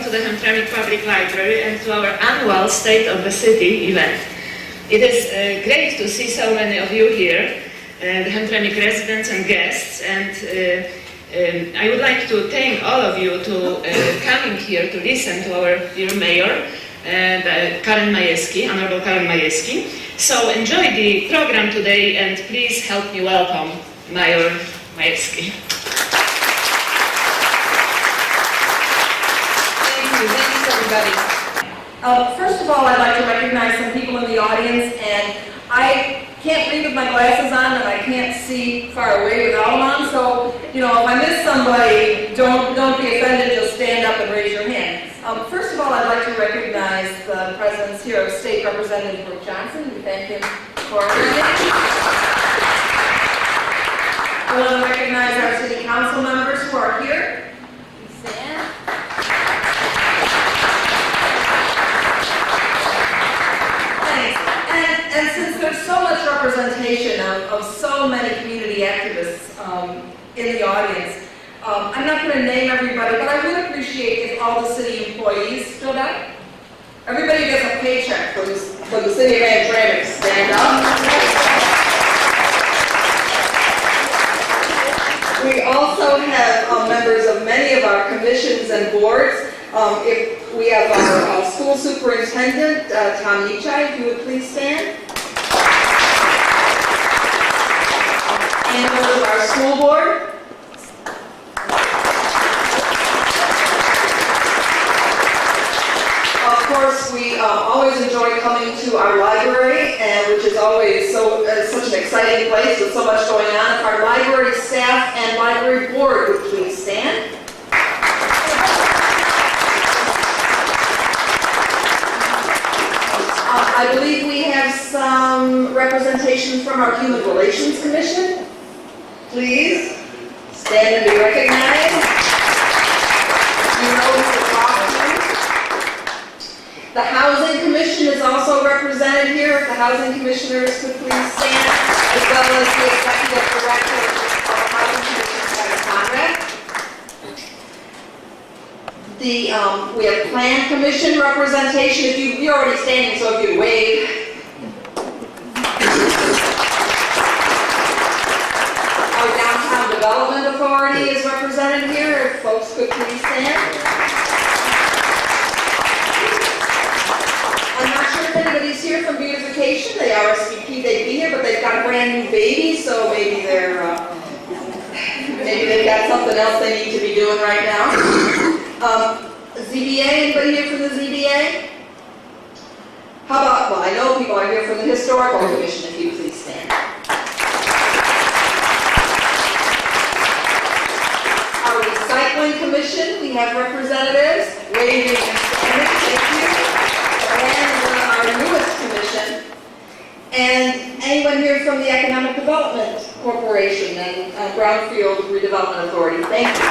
to the Hamtramck Public Library and to our annual State of the City event. It is great to see so many of you here, the Hamtramck residents and guests, and I would like to thank all of you to coming here to listen to our dear mayor, Honorable Karen Majewski. So enjoy the program today and please help me welcome Mayor Majewski. Thanks everybody. First of all, I'd like to recognize some people in the audience, and I can't read with my glasses on and I can't see far away without them on, so, if I miss somebody, don't be offended, just stand up and raise your hand. First of all, I'd like to recognize the presence here of State Representative Brooke Johnson. We thank him for everything. I want to recognize our city council members who are here. Please stand. And since there's so much representation of so many community activists in the audience, I'm not going to name everybody, but I would appreciate if all the city employees stood up. Everybody gets a paycheck for the city of Hamtramck. Stand up. We also have members of many of our commissions and boards. If we have our school superintendent, Tom Nichai, if you would please stand. And members of our school board. Of course, we always enjoy coming to our library, which is always such an exciting place with so much going on. If our library staff and library board would please stand. I believe we have some representation from our Human Relations Commission. Please stand and be recognized. You know who to talk to. The Housing Commission is also represented here. If the Housing Commissioners could please stand, as well as the Executive Director of the Housing Commission, Hamtramck. We have Plan Commission representation. You're already standing, so if you wave. Our Downtown Development Authority is represented here. If folks could please stand. I'm not sure if anybody's here from beautification. They RSVP, they'd be here, but they've got a brand new baby, so maybe they've got something else they need to be doing right now. ZBA, anybody here from the ZBA? How about, I know people are here from the Historical Commission, if you please stand. Our Recycling Commission, we have representatives waving and standing, thank you. And our newest commission. And anyone here from the Economic Development Corporation and Brownfield Redevelopment Authority, thank you.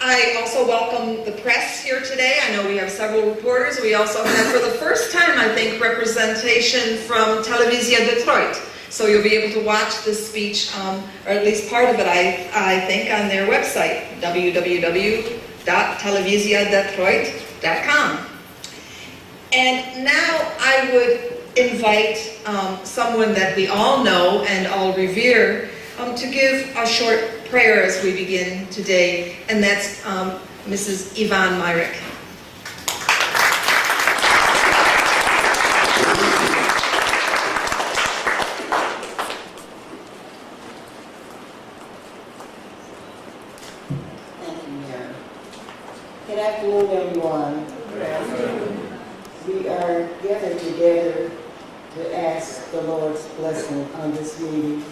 I also welcome the press here today. I know we have several reporters. We also have, for the first time, I think, representation from Telewizja Detroit. So you'll be able to watch this speech, or at least part of it, I think, on their website, www.telewizjadetroit.com. And now I would invite someone that we all know and all revere to give a short prayer as we begin today, and that's Mrs. Yvonne Myrick. Thank you, Mayor. Good afternoon, everyone. Good afternoon. We are gathered together to ask the Lord's blessing on this meeting.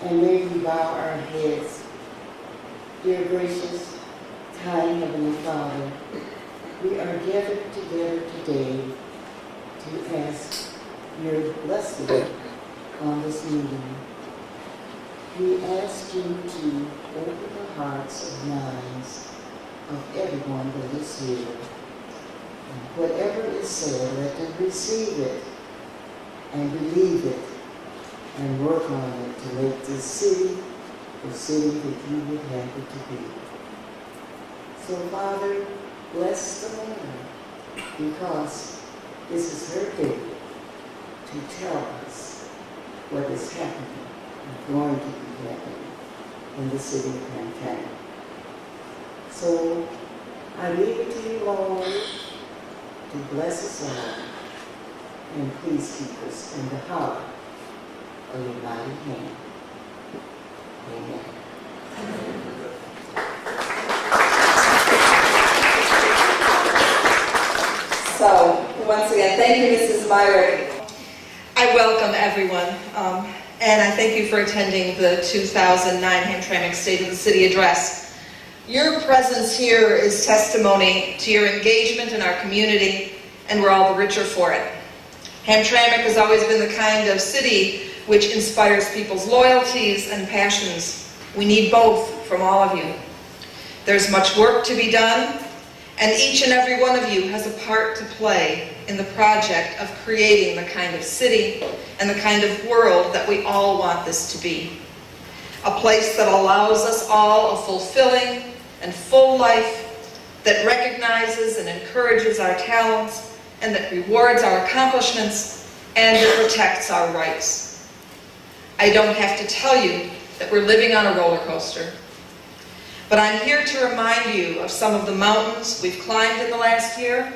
And may we bow our heads. Dear gracious, kind Heavenly Father, we are gathered together today to ask your blessing on this meeting. We ask you to open the hearts and minds of everyone that is here. And whatever is said, let them receive it and believe it and work on it to make this city the city that you would have it to be. So, Father, bless the Lord, because this is her day to tell us what is happening and going to be happening in the city of Hamtramck. So, I leave it to you, Lord, to bless us all, and please keep us in the hollow of your mighty hand. Amen. So, once again, thank you, Mrs. Myrick. I welcome everyone, and I thank you for attending the 2009 Hamtramck State of the City Address. Your presence here is testimony to your engagement in our community, and we're all the richer for it. Hamtramck has always been the kind of city which inspires people's loyalties and passions. We need both from all of you. There's much work to be done, and each and every one of you has a part to play in the project of creating the kind of city and the kind of world that we all want this to be. A place that allows us all a fulfilling and full life, that recognizes and encourages our talents, and that rewards our accomplishments, and that protects our rights. I don't have to tell you that we're living on a roller coaster. But I'm here to remind you of some of the mountains we've climbed in the last year,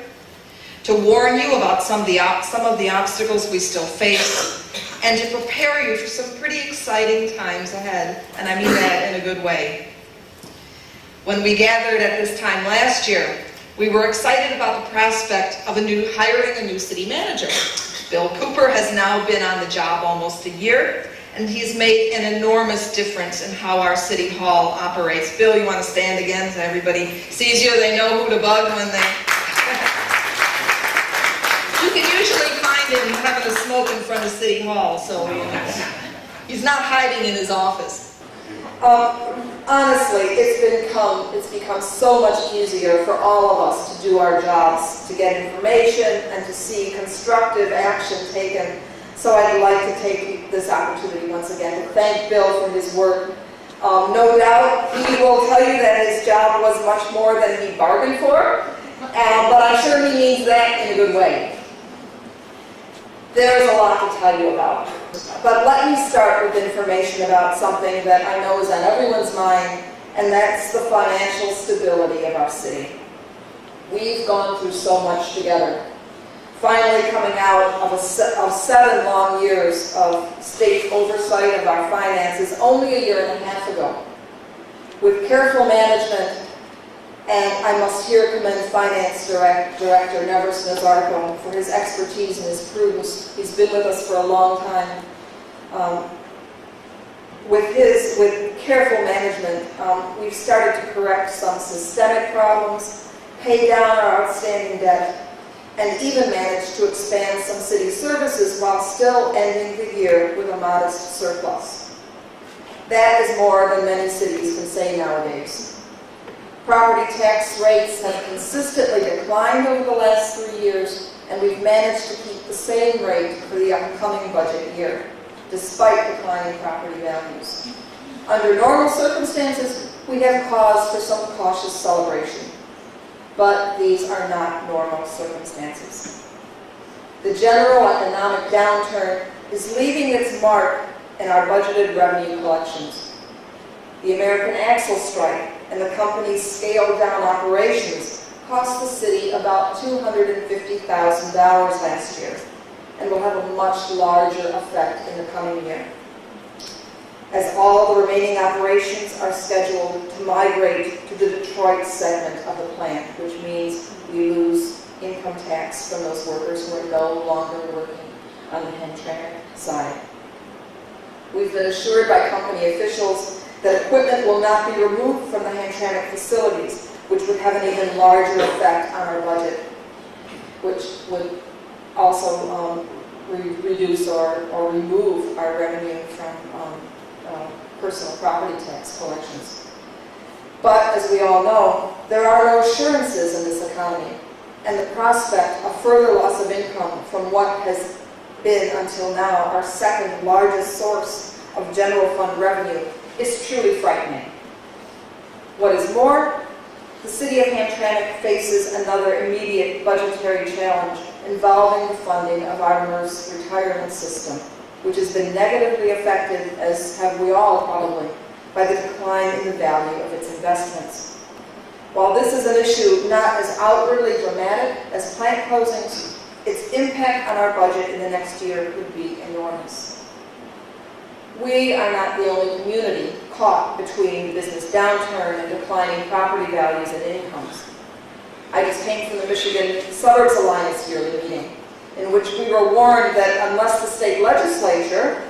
to warn you about some of the obstacles we still face, and to prepare you for some pretty exciting times ahead, and I mean that in a good way. When we gathered at this time last year, we were excited about the prospect of hiring a new city manager. Bill Cooper has now been on the job almost a year, and he's made an enormous difference in how our City Hall operates. Bill, you want to stand again so everybody sees you? They know who to bug when they... You can usually find him having a smoke in front of City Hall, so he's not hiding in his office. Honestly, it's become so much easier for all of us to do our jobs, to get information and to see constructive action taken. So I'd like to take this opportunity once again to thank Bill for his work. No doubt he will tell you that his job was much more than he bargained for, but I'm sure he means that in a good way. There's a lot to tell you about. But let me start with information about something that I know is on everyone's mind, and that's the financial stability of our city. We've gone through so much together. Finally coming out of 7 long years of state oversight of our finances only a year and a half ago. With careful management, and I must here commend Finance Director Nevers Nazarko for his expertise and his prudence. He's been with us for a long time. With careful management, we've started to correct some systemic problems, pay down our outstanding debt, and even managed to expand some city services while still ending the year with a modest surplus. That is more than many cities can say nowadays. Property tax rates have consistently declined over the last 3 years, and we've managed to keep the same rate for the upcoming budget year, despite declining property values. Under normal circumstances, we have cause for some cautious celebration, but these are not normal circumstances. The general economic downturn is leaving its mark in our budgeted revenue collections. The American Axle strike and the company's scaled-down operations cost the city about $250,000 last year, and will have a much larger effect in the coming year. As all the remaining operations are scheduled to migrate to the Detroit segment of the plant, which means we lose income tax from those workers who are no longer working on the Hamtramck side. We've been assured by company officials that equipment will not be removed from the Hamtramck facilities, which would have an even larger effect on our budget, which would also reduce or remove our revenue from personal property tax collections. But as we all know, there are no assurances in this economy, and the prospect of further loss of income from what has been until now our second largest source of general fund revenue is truly frightening. What is more, the city of Hamtramck faces another immediate budgetary challenge involving the funding of our nurse retirement system, which has been negatively affected, as have we all probably, by the decline in the value of its investments. While this is an issue not as outwardly dramatic as plant closings, its impact on our budget in the next year could be enormous. We are not the only community caught between the business downturn and declining property values and incomes. I just came from the Michigan Suburbs Alliance yearly meeting, in which we were warned that unless the state legislature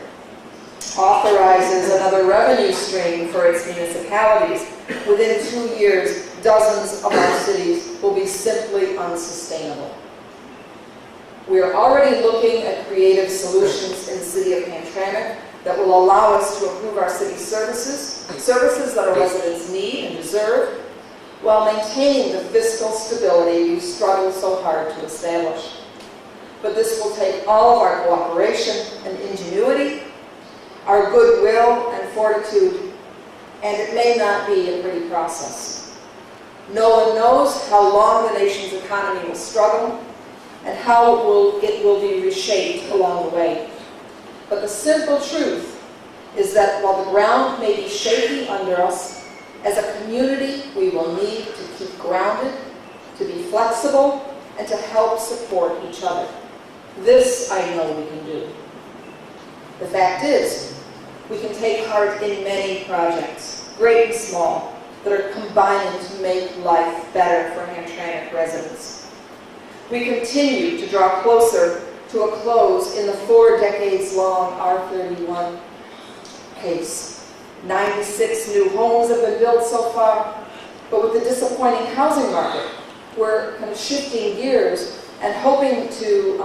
authorizes another revenue stream for its municipalities, within 2 years, dozens of our cities will be simply unsustainable. We are already looking at creative solutions in the city of Hamtramck that will allow us to improve our city services that our residents need and deserve, while maintaining the fiscal stability we've struggled so hard to establish. But this will take all of our cooperation and ingenuity, our goodwill and fortitude, and it may not be a pretty process. No one knows how long the nation's economy will struggle and how it will be reshaped along the way. But the simple truth is that while the ground may be shaky under us, as a community we will need to keep grounded, to be flexible, and to help support each other. This I know we can do. The fact is, we can take part in many projects, great and small, that are combining to make life better for Hamtramck residents. We continue to draw closer to a close in the 4 decades-long R31 case. 96 new homes have been built so far, but with the disappointing housing market, we're kind of shifting gears and hoping to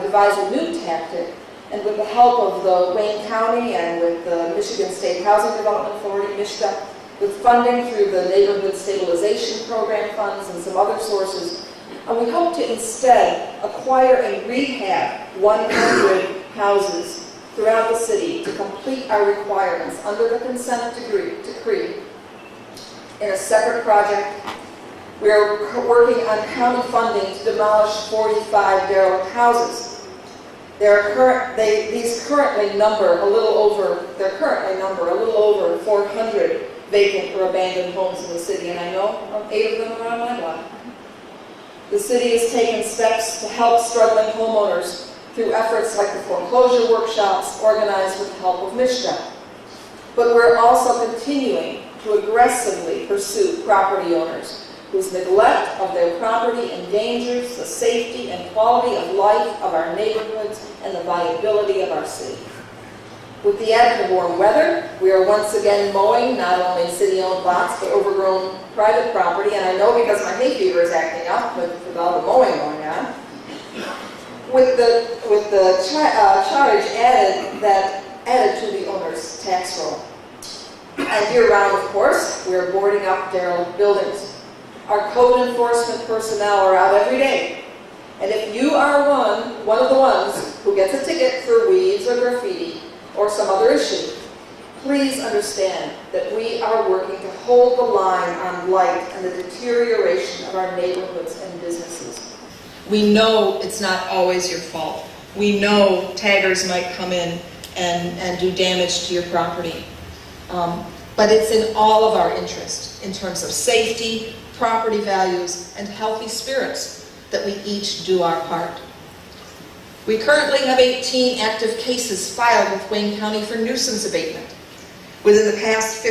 devise a new tactic. And with the help of the Wayne County and with the Michigan State Housing Development Authority, MISHDA, with funding through the Neighborhood Stabilization Program funds and some other sources, and we hope to instead acquire and rehab 100 houses throughout the city to complete our requirements under the consent decree. In a separate project, we are working on county funding to demolish 45 derelict houses. These currently number a little over 400 vacant or abandoned homes in the city, and I know 8 of them are on my block. The city has taken steps to help struggling homeowners through efforts like the foreclosure workshops organized with the help of MISHDA. But we're also continuing to aggressively pursue property owners whose neglect of their property endangers the safety and quality of life of our neighborhoods and the viability of our city. With the advent of warm weather, we are once again mowing not only city-owned lots but overgrown private property, and I know because my hay fever is acting up with all the mowing going on. With the charge added to the owner's tax roll. And year-round, of course, we are boarding up derelict buildings. Our code enforcement personnel are out every day. And if you are one of the ones who gets a ticket for weeds or graffiti or some other issue, please understand that we are working to hold the line on blight and the deterioration of our neighborhoods and businesses. We know it's not always your fault. We know taggers might come in and do damage to your property. But it's in all of our interest in terms of safety, property values, and healthy spirits that we each do our part. We currently have 18 active cases filed with Wayne County for nuisance abatement. Within the past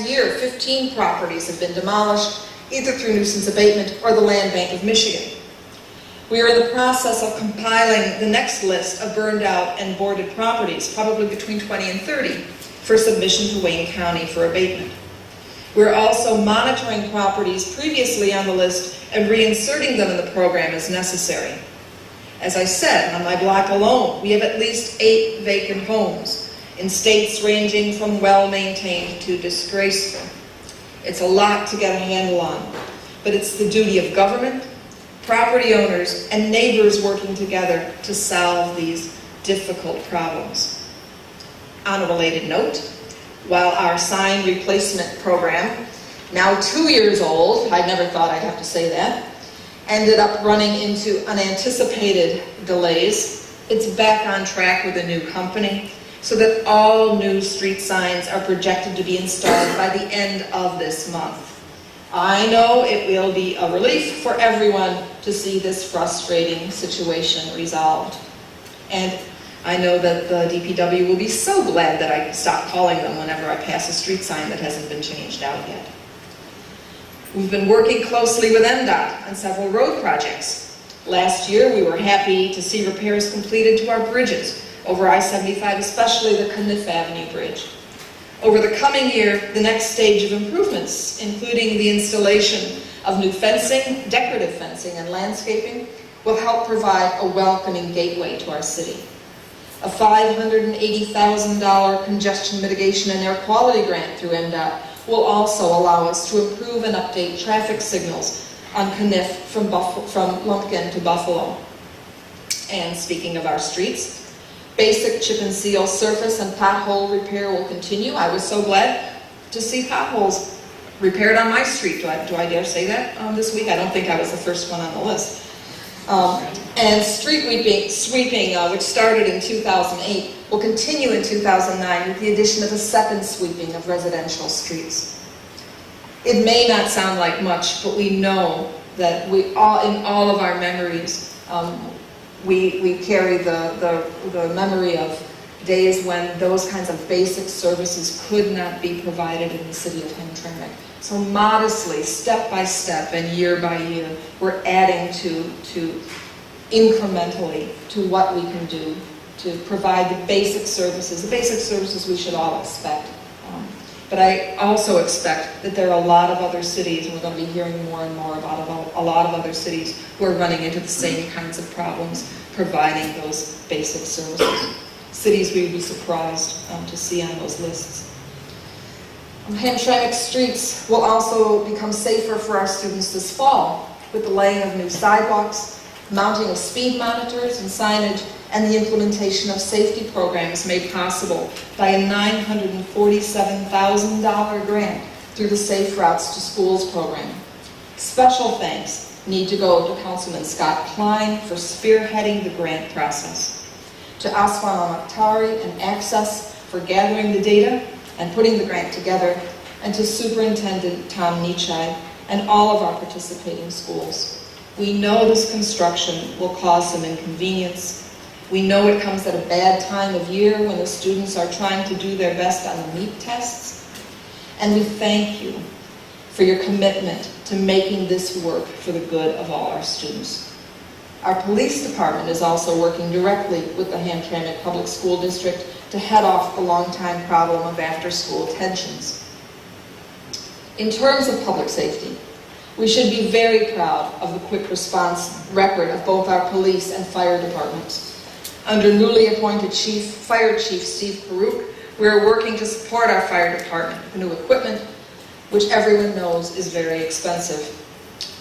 year, 15 properties have been demolished, either through nuisance abatement or the Land Bank of Michigan. We are in the process of compiling the next list of burned out and boarded properties, probably between 20 and 30, for submission to Wayne County for abatement. We're also monitoring properties previously on the list and reinserting them in the program as necessary. As I said, on my block alone, we have at least 8 vacant homes in states ranging from well-maintained to disgraceful. It's a lot to get a handle on, but it's the duty of government, property owners, and neighbors working together to solve these difficult problems. On a related note, while our sign replacement program, now 2 years old, I never thought I'd have to say that, ended up running into unanticipated delays. It's back on track with a new company, so that all new street signs are projected to be installed by the end of this month. I know it will be a relief for everyone to see this frustrating situation resolved. And I know that the DPW will be so glad that I stop calling them whenever I pass a street sign that hasn't been changed out yet. We've been working closely with MDOT on several road projects. Last year, we were happy to see repairs completed to our bridges over I-75, especially the Kniff Avenue Bridge. Over the coming year, the next stage of improvements, including the installation of new fencing, decorative fencing, and landscaping, will help provide a welcoming gateway to our city. A $580,000 congestion mitigation and air quality grant through MDOT will also allow us to improve and update traffic signals on Kniff from Lumpkin to Buffalo. And speaking of our streets, basic chip and seal surface and pothole repair will continue. I was so glad to see potholes repaired on my street. Do I dare say that this week? I don't think I was the first one on the list. And street sweeping, which started in 2008, will continue in 2009 with the addition of a second sweeping of residential streets. It may not sound like much, but we know that in all of our memories, we carry the memory of days when those kinds of basic services could not be provided in the city of Hamtramck. So modestly, step by step and year by year, we're adding to incrementally to what we can do to provide the basic services we should all expect. But I also expect that there are a lot of other cities, and we're going to be hearing more and more about a lot of other cities who are running into the same kinds of problems providing those basic services. Cities we would be surprised to see on those lists. Hamtramck streets will also become safer for our students this fall with the laying of new sidewalks, mounting of speed monitors and signage, and the implementation of safety programs made possible by a $947,000 grant through the Safe Routes to Schools program. Special thanks need to go to Councilman Scott Klein for spearheading the grant process, to Aswan Al-Makhtari and Access for gathering the data and putting the grant together, and to Superintendent Tom Nichai and all of our participating schools. We know this construction will cause some inconvenience. We know it comes at a bad time of year when the students are trying to do their best on the MEP tests. And we thank you for your commitment to making this work for the good of all our students. Our police department is also working directly with the Hamtramck Public School District to head off the long-time problem of after-school tensions. In terms of public safety, we should be very proud of the quick response record of both our police and fire departments. Under newly appointed Fire Chief Steve Karuk, we are working to support our fire department with new equipment, which everyone knows is very expensive.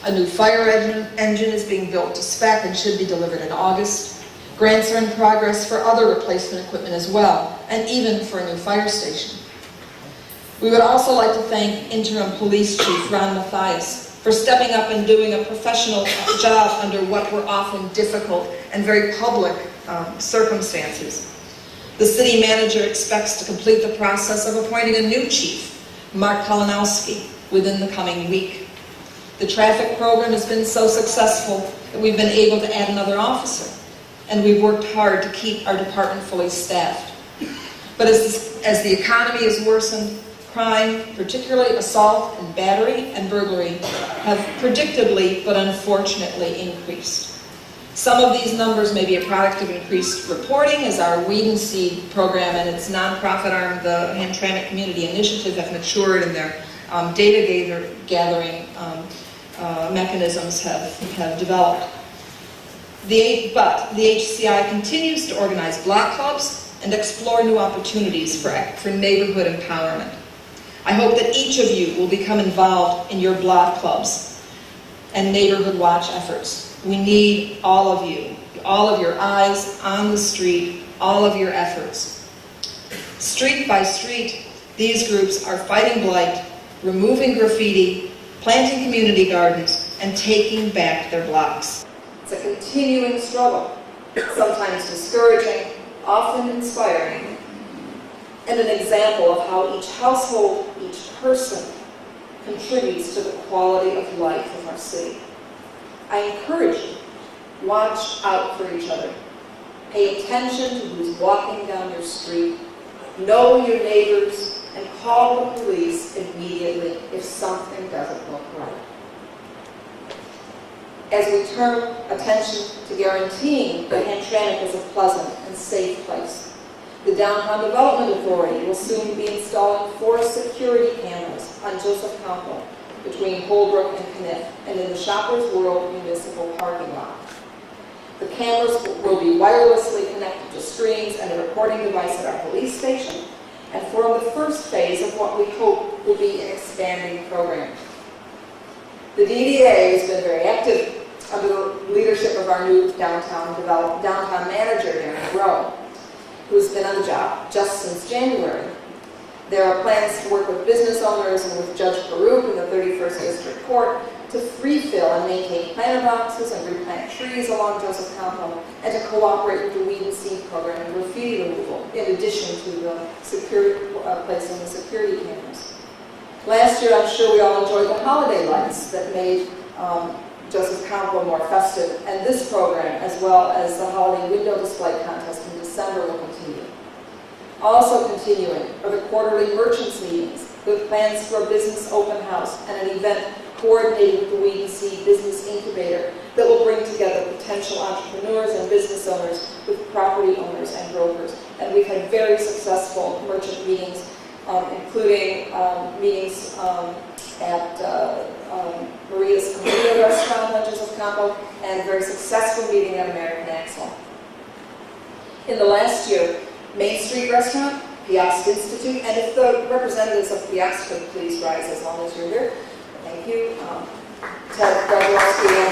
A new fire engine is being built to spec and should be delivered in August. Grants are in progress for other replacement equipment as well, and even for a new fire station. We would also like to thank Interim Police Chief Ron Mathias for stepping up and doing a professional job under what were often difficult and very public circumstances. The city manager expects to complete the process of appointing a new chief, Mark Kalinowski, within the coming week. The traffic program has been so successful that we've been able to add another officer, and we've worked hard to keep our department fully staffed. But as the economy has worsened, crime, particularly assault and battery and burglary, have predictably but unfortunately increased. Some of these numbers may be a product of increased reporting, as our Weed and Seed program and its nonprofit arm, the Hamtramck Community Initiative, have matured and their data gathering mechanisms have developed. But the HCI continues to organize block clubs and explore new opportunities for neighborhood empowerment. I hope that each of you will become involved in your block clubs and neighborhood watch efforts. We need all of you, all of your eyes on the street, all of your efforts. Street by street, These groups are fighting blight, removing graffiti, planting community gardens, and taking back their blocks. It's a continuing struggle, sometimes discouraging, often inspiring, and an example of how each household, each person, contributes to the quality of life of our city. I encourage you, watch out for each other. Pay attention to who's walking down your street. Know your neighbors and call the police immediately if something doesn't look right. As we turn attention to guaranteeing that Hamtramck is a pleasant and safe place, the Downtown Development Authority will soon be installing 4 security cameras on Joseph Campo between Holbrook and Kniff and in the Shoppers World Municipal parking lot. The cameras will be wirelessly connected to screens and a recording device at our police station and form the first phase of what we hope will be an expanding program. The DDA has been very active under the leadership of our new downtown manager, Darren Rowe, who's been on the job just since January. There are plans to work with business owners and with Judge Baruch in the 31st District Court to free-fill and maintain planter boxes and replant trees along Joseph Campo, and to cooperate with the weed and seed program and graffiti removal, in addition to the placing the security cameras. Last year, I'm sure we all enjoyed the holiday lights that made Joseph Campo more festive, and this program, as well as the holiday window display contest in December, will continue. Also continuing are the quarterly merchants meetings with plans for a business open house and an event coordinated with the Weed and Seed Business Incubator that will bring together potential entrepreneurs and business owners with property owners and brokers. And we've had very successful merchant meetings, including meetings at Maria's Comida restaurant on Joseph Campo, and a very successful meeting at American Axle. In the last year, Main Street Restaurant, Piast Institute, and if the representatives of Piast could please rise as long as you're here. Thank you. Ted Gregorowski and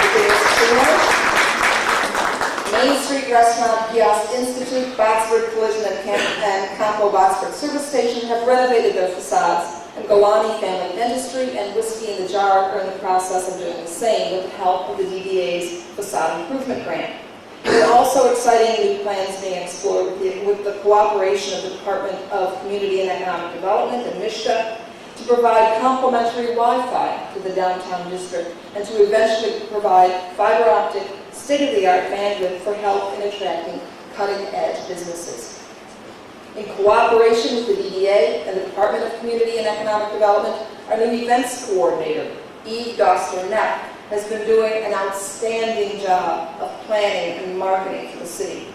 Main Street Restaurant, Piast Institute, Botsford Collision and Campo Botsford Service Station have renovated their facades, and Golani Family Dentistry and Whiskey in the Jar are in the process of doing the same with the help of the DDA's Facade Improvement Grant. There are also exciting new plans being explored with the cooperation of the Department of Community and Economic Development and MISHDA to provide complimentary Wi-Fi to the downtown district and to eventually provide fiber optic, state-of-the-art bandwidth for help in attracting cutting-edge businesses. In cooperation with the DDA and the Department of Community and Economic Development, our new events coordinator, Eve Doster-Knapp, has been doing an outstanding job of planning and marketing for the city.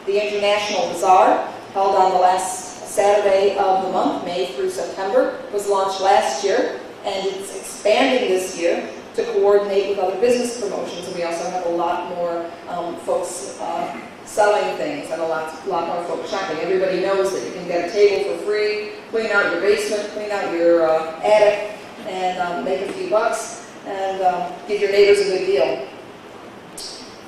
The International Bazaar, held on the last Saturday of the month, May through September, was launched last year, and it's expanding this year to coordinate with other business promotions. And we also have a lot more folks selling things and a lot more folks shopping. Everybody knows that you can get a table for free, clean out your basement, clean out your attic, and make a few bucks, and give your neighbors a good deal.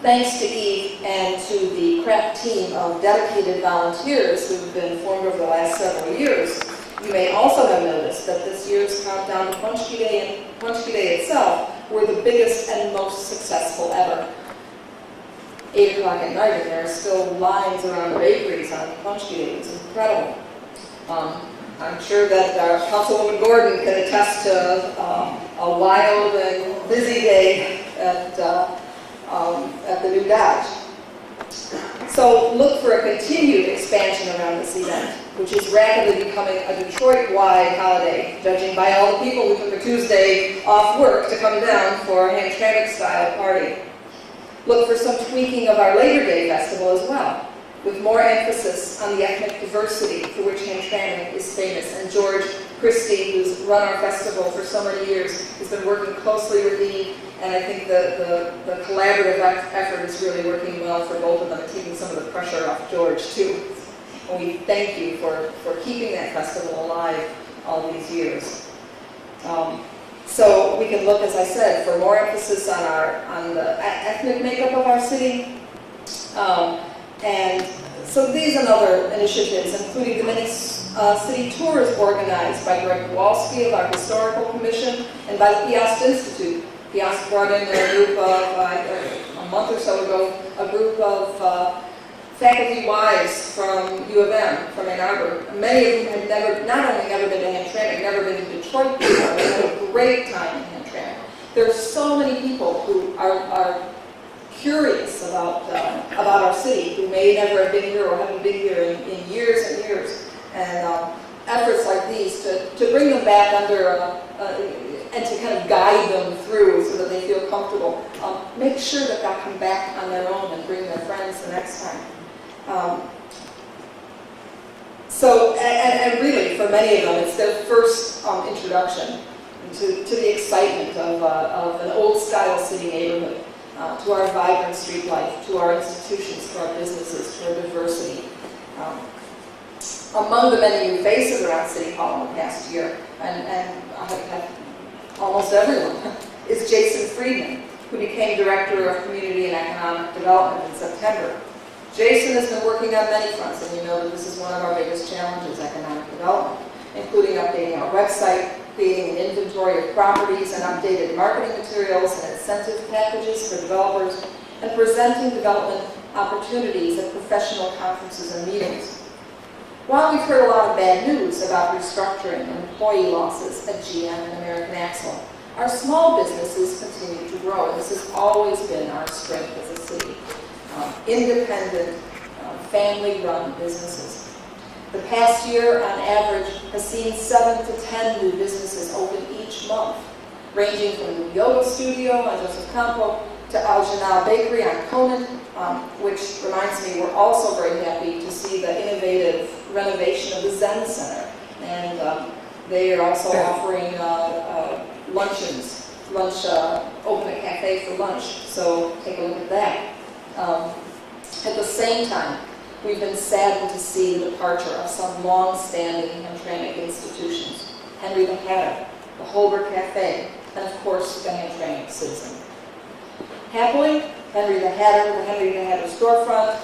Thanks to Eve and to the crack team of dedicated volunteers who have been formed over the last several years, you may also have noticed that this year's countdown to Punchki Day and Punchki Day itself were the biggest and most successful ever. 8 o'clock at night, and there are still lines around the bakeries on Punchki Day. It's incredible. I'm sure that our Councilwoman Gordon can attest to a wild and busy day at the new Dodge. So look for a continued expansion around this event, which is rapidly becoming a Detroit-wide holiday, judging by all the people who took a Tuesday off work to come down for a Hamtramck-style party. Look for some tweaking of our Labor Day festival as well, with more emphasis on the ethnic diversity for which Hamtramck is famous. And George Christie, who's run our festival for so many years, has been working closely with Eve, and I think the collaborative effort is really working well for both of them and taking some of the pressure off George, too. And we thank you for keeping that festival alive all these years. So we can look, as I said, for more emphasis on the ethnic makeup of our city, and So these and other initiatives, including the many city tours organized by Greg Kowalski of our Historical Commission and by the Piast Institute. Piast brought in a group of, a month or so ago, a group of faculty wives from U of M, from Ann Arbor. Many of them had not only never been to Hamtramck, never been to Detroit before, they had a great time in Hamtramck. There are so many people who are curious about our city, who may never have been here or haven't been here in years and years. And efforts like these to bring them back under and to kind of guide them through so that they feel comfortable. Make sure that they'll come back on their own and bring their friends the next time. And really, for many of them, it's their first introduction to the excitement of an old-style city neighborhood, to our vibrant street life, to our institutions, to our businesses, to our diversity. Among the many new faces around City Hall in the past year, and I have almost everyone, is Jason Friedman, who became Director of Community and Economic Development in September. Jason has been working on many fronts, and you know that this is one of our biggest challenges, economic development, including updating our website, creating an inventory of properties and updated marketing materials and incentive packages for developers, and presenting development opportunities at professional conferences and meetings. While we've heard a lot of bad news about restructuring and employee losses at GM and American Axle, our small businesses continue to grow, and this has always been our strength as a city. Independent, family-run businesses. The past year, on average, has seen 7 to 10 new businesses open each month, ranging from a new yoga studio on Joseph Campo to Al Janal Bakery on Conan, which reminds me we're also very happy to see the innovative renovation of the Zen Center. And they are also offering luncheons, open a cafe for lunch, so take a look at that. At the same time, we've been saddened to see the departure of some long-standing Hamtramck institutions, Henry the Hatter, the Holber Cafe, and of course the Hamtramck Citizen. Happily, Henry the Hatter storefront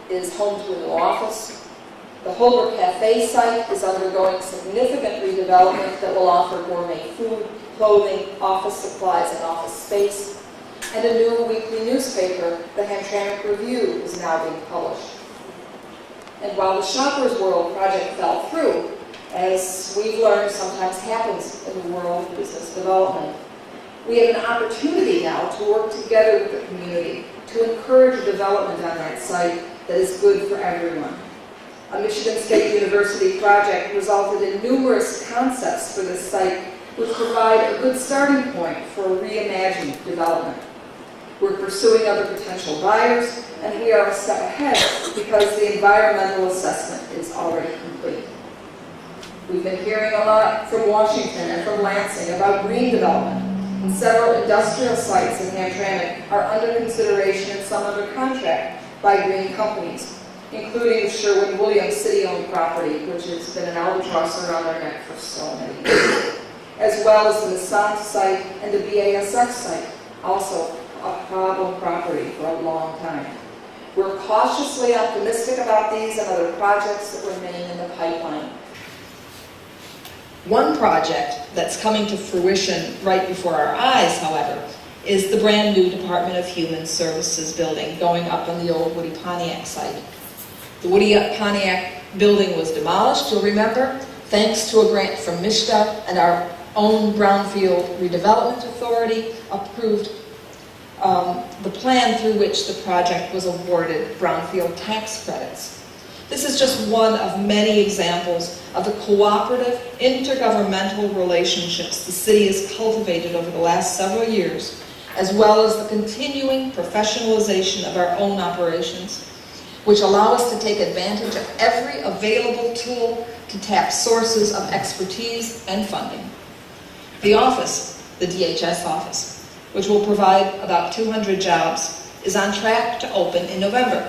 is home to a new office. The Holber Cafe site is undergoing significant redevelopment that will offer gourmet food, clothing, office supplies, and office space. And a new weekly newspaper, the Hamtramck Review, is now being published. And while the Shoppers World project fell through, as we've learned sometimes happens in the world of business development, we have an opportunity now to work together with the community to encourage development on that site that is good for everyone. A Michigan State University project resulted in numerous concepts for this site, which provide a good starting point for a reimagined development. We're pursuing other potential buyers, and we are a step ahead because the environmental assessment is already complete. We've been hearing a lot from Washington and from Lansing about green development, and several industrial sites in Hamtramck are under consideration and some under contract by green companies, including Sherwin-Williams city-owned property, which has been an albatross around our neck for so many years, as well as the Nissan site and the BASF site, also a problem property for a long time. We're cautiously optimistic about these and other projects that remain in the pipeline. One project that's coming to fruition right before our eyes, however, is the brand new Department of Human Services building going up on the old Woody Pontiac site. The Woody Pontiac building was demolished, you'll remember, thanks to a grant from MISHDA, and our own Brownfield Redevelopment Authority approved the plan through which the project was awarded brownfield tax credits. This is just one of many examples of the cooperative, intergovernmental relationships the city has cultivated over the last several years, as well as the continuing professionalization of our own operations, which allow us to take advantage of every available tool to tap sources of expertise and funding. The office, the DHS office, which will provide about 200 jobs, is on track to open in November.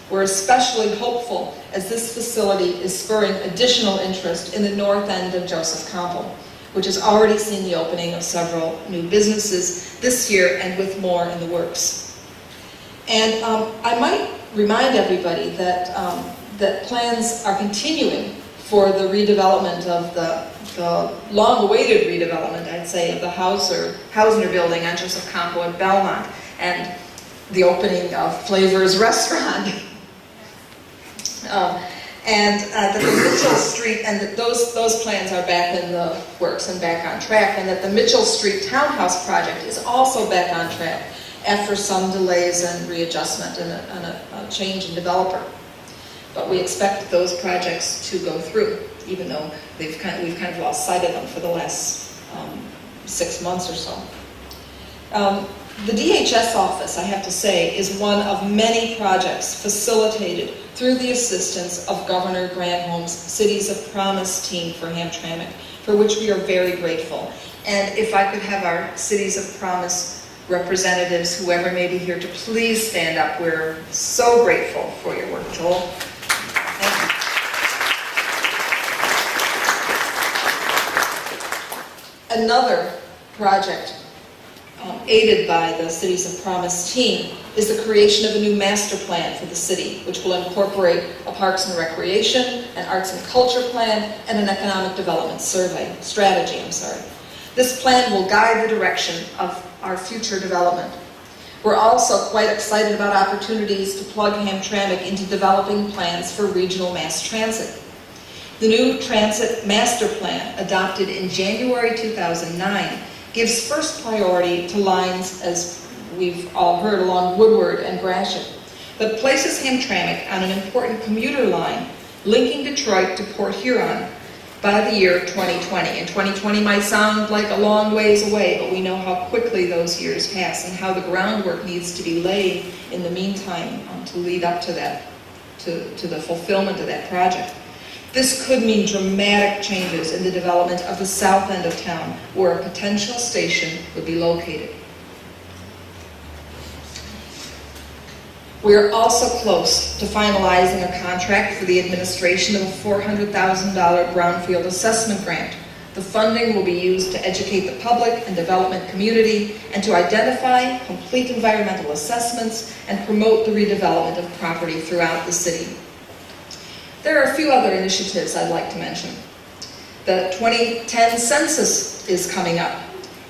We're especially hopeful as this facility is spurring additional interest in the north end of Joseph Campo, which has already seen the opening of several new businesses this year and with more in the works. And I might remind everybody that, that plans are continuing for the redevelopment of the long-awaited redevelopment, I'd say, of the Hausner building on Joseph Campo at Belmont, and the opening of Flavor's restaurant. That the Mitchell Street, and that those plans are back in the works and back on track, and that the Mitchell Street Townhouse project is also back on track after some delays and readjustment and a change in developer. But we expect those projects to go through, even though we've kind of lost sight of them for the last 6 months or so. The DHS office, I have to say, is one of many projects facilitated through the assistance of Governor Granholm's Cities of Promise team for Hamtramck, for which we are very grateful. And if I could have our Cities of Promise representatives, whoever may be here, to please stand up. We're so grateful for your work, Joel. Thank you. Another project aided by the Cities of Promise team is the creation of a new master plan for the city, which will incorporate a Parks and Recreation, an Arts and Culture plan, and an Economic Development strategy. This plan will guide the direction of our future development. We're also quite excited about opportunities to plug Hamtramck into developing plans for regional mass transit. The new Transit Master Plan, adopted in January 2009, gives first priority to lines, as we've all heard, along Woodward and Gratiot, but places Hamtramck on an important commuter line linking Detroit to Port Huron by the year 2020. And 2020 might sound like a long ways away, but we know how quickly those years pass and how the groundwork needs to be laid in the meantime to lead up to that, to the fulfillment of that project. This could mean dramatic changes in the development of the south end of town, where a potential station would be located. We are also close to finalizing a contract for the administration of a $400,000 brownfield assessment grant. The funding will be used to educate the public and development community and to identify, complete environmental assessments, and promote the redevelopment of property throughout the city. There are a few other initiatives I'd like to mention. The 2010 census is coming up,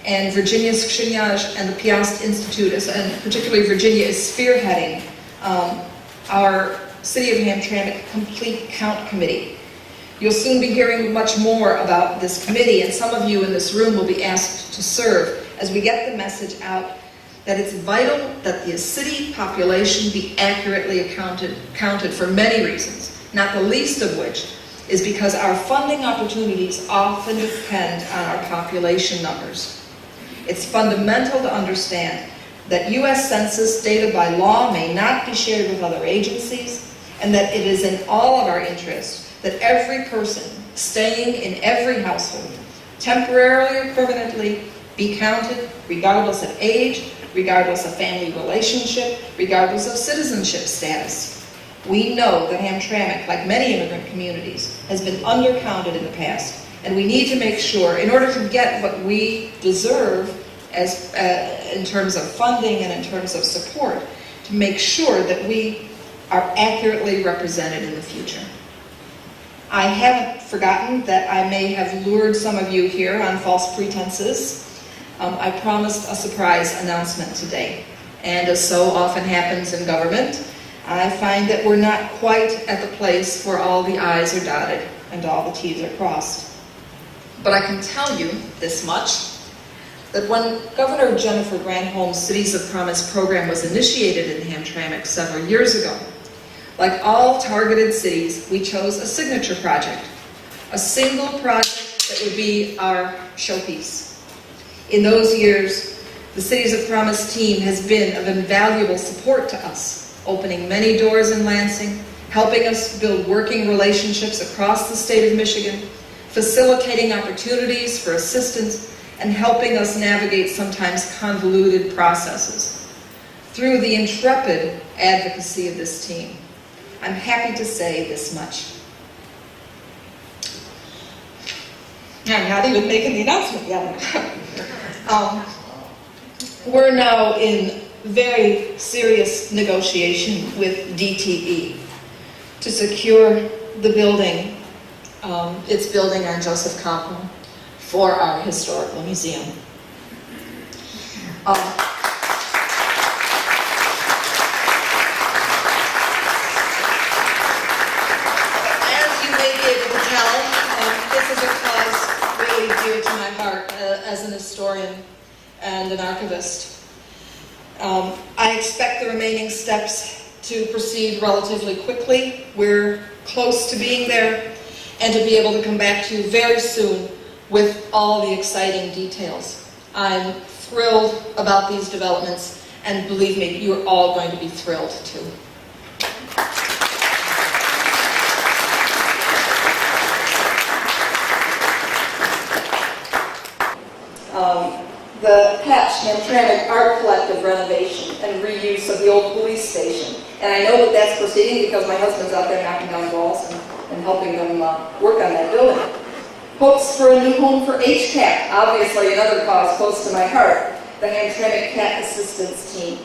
and Virginia Skrzyniarz and the Piast Institute, and particularly Virginia, is spearheading our City of Hamtramck Complete Count Committee. You'll soon be hearing much more about this committee, and some of you in this room will be asked to serve as we get the message out that it's vital that the city population be accurately counted for many reasons, not the least of which is because our funding opportunities often depend on our population numbers. It's fundamental to understand that U.S. Census data by law may not be shared with other agencies, and that it is in all of our interests that every person staying in every household, temporarily or permanently, be counted regardless of age, regardless of family relationship, regardless of citizenship status. We know that Hamtramck, like many immigrant communities, has been undercounted in the past, and we need to make sure, in order to get what we deserve as in terms of funding and in terms of support, to make sure that we are accurately represented in the future. I haven't forgotten that I may have lured some of you here on false pretenses. I promised a surprise announcement today, and as so often happens in government, I find that we're not quite at the place where all the I's are dotted and all the T's are crossed. But I can tell you this much, that when Governor Jennifer Granholm's Cities of Promise program was initiated in Hamtramck several years ago, like all targeted cities, we chose a signature project, a single project that would be our showpiece. In those years, the Cities of Promise team has been of invaluable support to us, opening many doors in Lansing, helping us build working relationships across the state of Michigan, facilitating opportunities for assistance, and helping us navigate sometimes convoluted processes. Through the intrepid advocacy of this team, I'm happy to say this much. I'm not even making the announcement yet. We're now in very serious negotiation with DTE to secure the building, its building on Joseph Campo, for our historical museum. As you may be able to tell, this is a cause really dear to my heart as an historian and an archivist. I expect the remaining steps to proceed relatively quickly. We're close to being there, and to be able to come back to you very soon with all the exciting details. I'm thrilled about these developments, and believe me, you're all going to be thrilled too. The Hamtramck Art Collective renovation and reuse of the old police station. And I know that that's proceeding because my husband's out there knocking down walls and helping them work on that building. Hopes for a new home for HCAT, obviously another cause close to my heart, the Hamtramck Cat Assistance Team.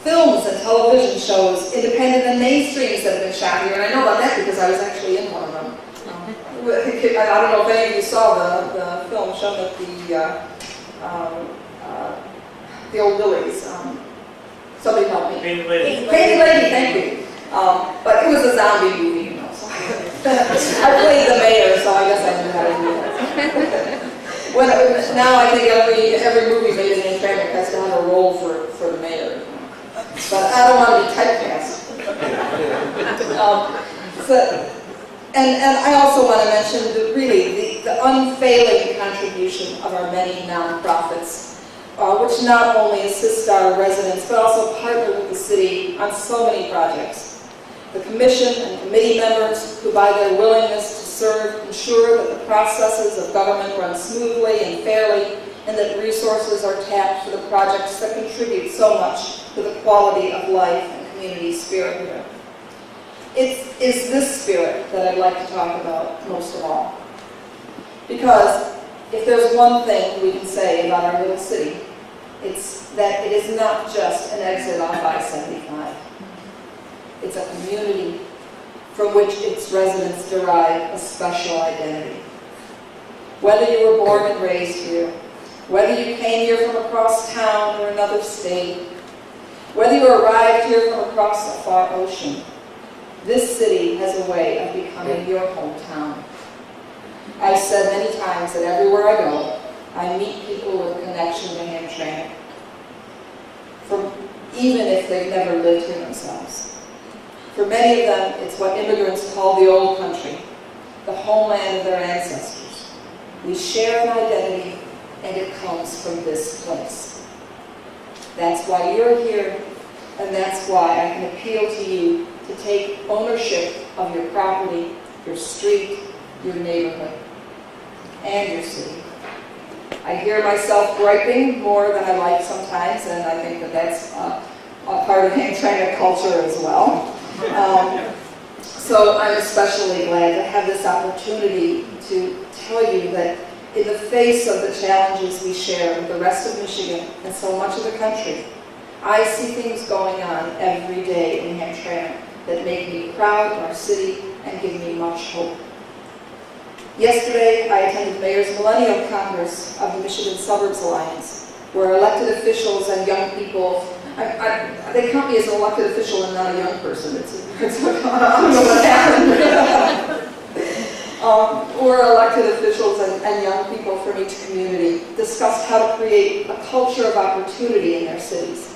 Films and television shows, independent and mainstreams that have been shot here, and I know about that because I was actually in one of them. I don't know if any of you saw the film shown at the old Billies. Somebody help me. Painted Lady. Painted Lady, thank you. But it was a zombie movie, you know. So I played the mayor, so I guess I knew how to do that. Now I think every movie made in Hamtramck has to have a role for the mayor. But I don't want to be typecast. And I also want to mention the unfailing contribution of our many nonprofits, which not only assist our residents, but also partner with the city on so many projects. The commission and committee members who, by their willingness to serve, ensure that the processes of government run smoothly and fairly, and that resources are tapped for the projects that contribute so much to the quality of life and community spirit here. It is this spirit that I'd like to talk about most of all. Because if there's one thing we can say about our little city, it's that it is not just an exit off I-75. It's a community from which its residents derive a special identity. Whether you were born and raised here, whether you came here from across town or another state, whether you arrived here from across a far ocean, this city has a way of becoming your hometown. I've said many times that everywhere I go, I meet people with a connection to Hamtramck, even if they've never lived here themselves. For many of them, it's what immigrants call the old country, the homeland of their ancestors. We share an identity, and it comes from this place. That's why you're here, and that's why I can appeal to you to take ownership of your property, your street, your neighborhood, and your city. I hear myself griping more than I like sometimes, and I think that that's a part of Hamtramck culture as well. So I'm especially glad to have this opportunity to tell you that in the face of the challenges we share with the rest of Michigan and so much of the country, I see things going on every day in Hamtramck that make me proud of our city and give me much hope. Yesterday, I attended the Mayor's Millennial Congress of the Michigan Suburbs Alliance, where elected officials and young people, they count me as an elected official and not a young person. I don't know what happened. Where elected officials and young people from each community discussed how to create a culture of opportunity in their cities.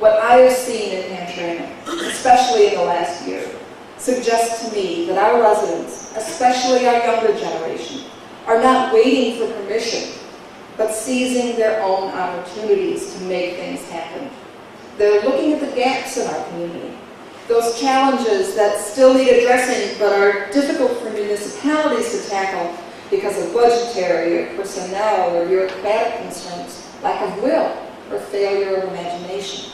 What I have seen in Hamtramck, especially in the last year, suggests to me that our residents, especially our younger generation, are not waiting for permission, but seizing their own opportunities to make things happen. They're looking at the gaps in our community, those challenges that still need addressing but are difficult for municipalities to tackle because of budgetary or personnel or bureaucratic constraints, lack of will, or failure of imagination.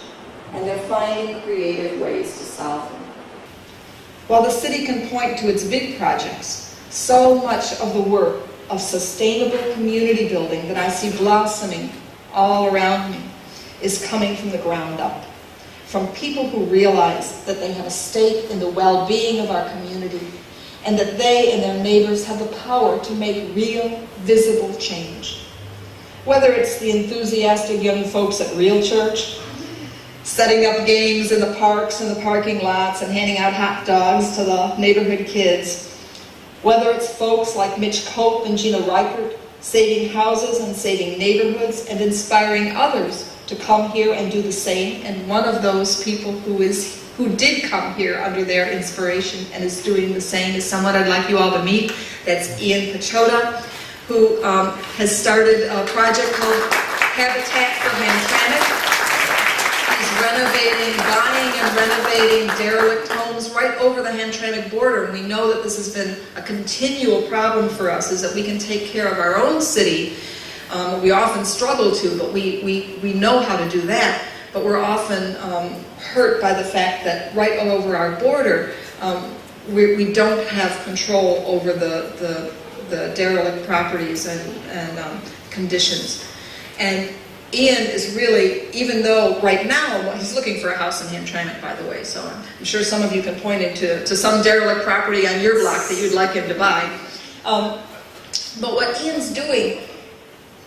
And they're finding creative ways to solve them. While the city can point to its big projects, so much of the work of sustainable community building that I see blossoming all around me is coming from the ground up, from people who realize that they have a stake in the well-being of our community and that they and their neighbors have the power to make real, visible change. Whether it's the enthusiastic young folks at Real Church, setting up games in the parks and the parking lots and handing out hot dogs to the neighborhood kids, whether it's folks like Mitch Cope and Gina Reichert saving houses and saving neighborhoods and inspiring others to come here and do the same. And one of those people who did come here under their inspiration and is doing the same is someone I'd like you all to meet. That's Ian Pachota, who has started a project called Habitat for Hamtramck. He's buying and renovating derelict homes right over the Hamtramck border. And we know that this has been a continual problem for us, is that we can take care of our own city. We often struggle to, but we know how to do that. But we're often hurt by the fact that right over our border, we don't have control over the derelict properties and conditions. And Ian is really, even though right now, he's looking for a house in Hamtramck, by the way, so I'm sure some of you can point to some derelict property on your block that you'd like him to buy. But what Ian's doing,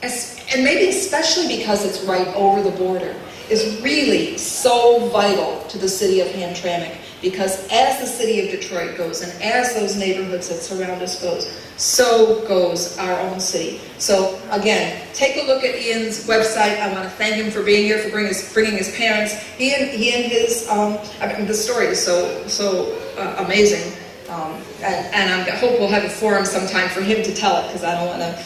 and maybe especially because it's right over the border, is really so vital to the city of Hamtramck, because as the city of Detroit goes and as those neighborhoods that surround us goes, so goes our own city. So again, take a look at Ian's website. I want to thank him for being here, for bringing his parents. He and his, the story is so amazing. And I hope we'll have a forum sometime for him to tell it, because I don't want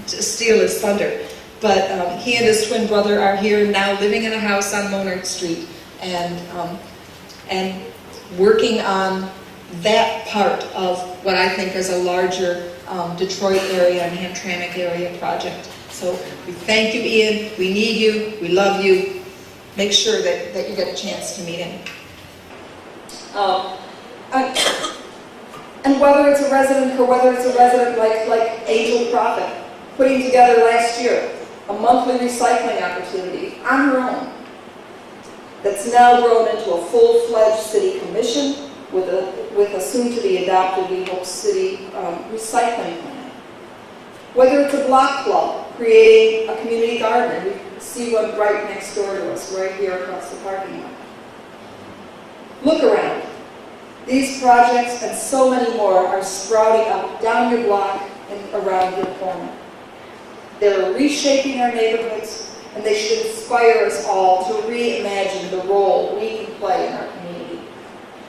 to steal his thunder. But he and his twin brother are here now, living in a house on Monard Street, and working on that part of what I think is a larger Detroit area and Hamtramck area project. So we thank you, Ian. We need you. We love you. Make sure that you get a chance to meet him. And whether it's a resident like Angel Prophet, putting together last year a monthly recycling opportunity on her own, that's now grown into a full-fledged city commission with a soon-to-be-adopted, we hope, city recycling plan. Whether it's a block club creating a community garden, we see one right next door to us, right here across the parking lot. Look around. These projects and so many more are sprouting up down your block and around your corner. They're reshaping our neighborhoods, and they should inspire us all to reimagine the role we can play in our community.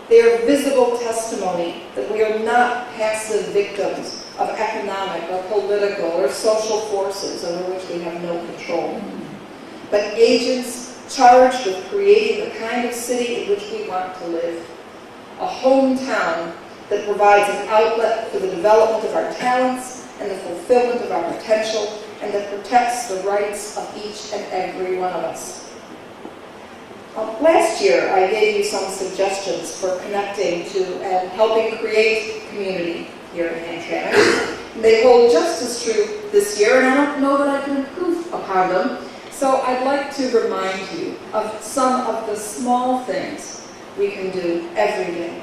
They are visible testimony that we are not passive victims of economic or political or social forces over which we have no control, but agents charged with creating the kind of city in which we want to live. A hometown that provides an outlet for the development of our talents and the fulfillment of our potential, and that protects the rights of each and every one of us. Last year, I gave you some suggestions for connecting to and helping create community here in Hamtramck. They hold just as true this year, and I don't know that I can improve upon them. So I'd like to remind you of some of the small things we can do every day.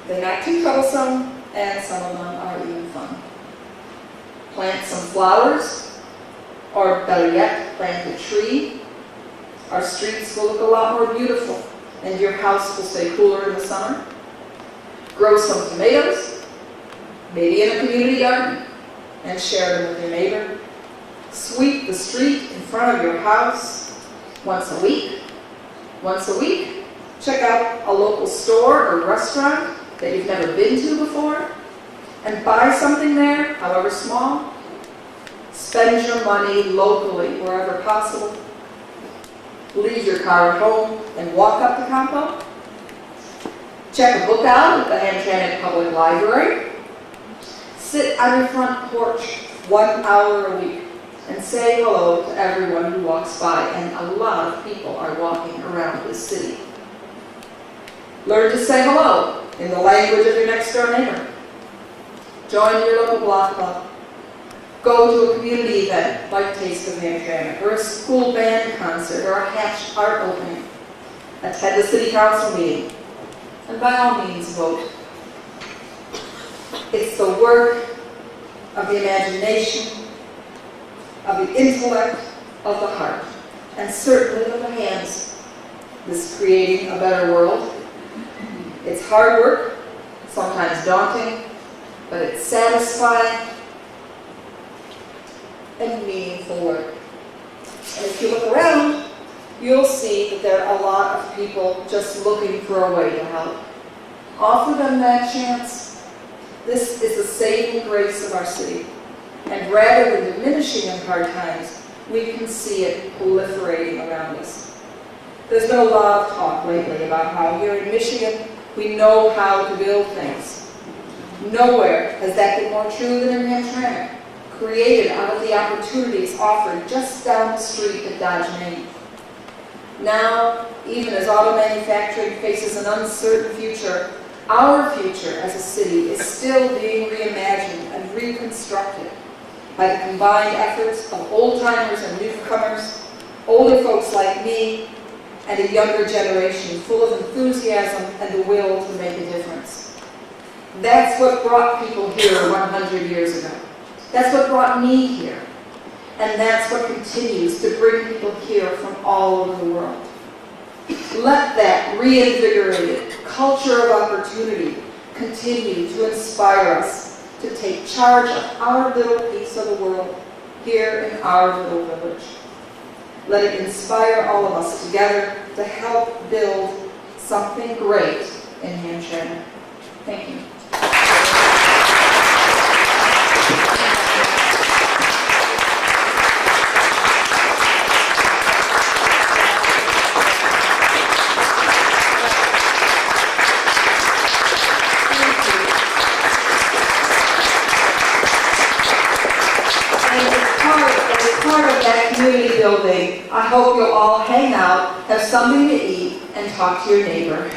They're not too troublesome, and some of them are even fun. Plant some flowers, or better yet, plant a tree. Our streets will look a lot more beautiful, and your house will stay cooler in the summer. Grow some tomatoes, maybe in a community garden, and share them with your neighbor. Sweep the street in front of your house once a week. Once a week, check out a local store or restaurant that you've never been to before, and buy something there, however small. Spend your money locally wherever possible. Leave your car at home and walk up to Campo. Check a book out at the Hamtramck Public Library. Sit on your front porch 1 hour a week and say hello to everyone who walks by, and a lot of people are walking around this city. Learn to say hello in the language of your next door neighbor. Join your local block club. go to a community event like Taste of Hamtramck, or a school band concert, or a Hatch art opening. Attend the city council meeting, and by all means vote. It's the work of the imagination, of the intellect, of the heart, and certainly of the hands that's creating a better world. It's hard work, sometimes daunting, but it's satisfying and meaningful work. And if you look around, you'll see that there are a lot of people just looking for a way to help. Offer them that chance. This is the saving grace of our city. And rather than diminishing in hard times, we can see it proliferating around us. There's been a lot of talk lately about how here in Michigan, we know how to build things. Nowhere has that been more true than in Hamtramck, created out of the opportunities offered just down the street at Dodge, Maine. Now, even as auto manufacturing faces an uncertain future, our future as a city is still being reimagined and reconstructed by the combined efforts of old-timers and newcomers, older folks like me, and a younger generation full of enthusiasm and the will to make a difference. That's what brought people here 100 years ago. That's what brought me here. And that's what continues to bring people here from all over the world. Let that reinvigorated culture of opportunity continue to inspire us to take charge of our little piece of the world here in our little village. Let it inspire all of us together to help build something great in Hamtramck. Thank you. Community building, I hope you'll all hang out, have something to eat, and talk to your neighbor.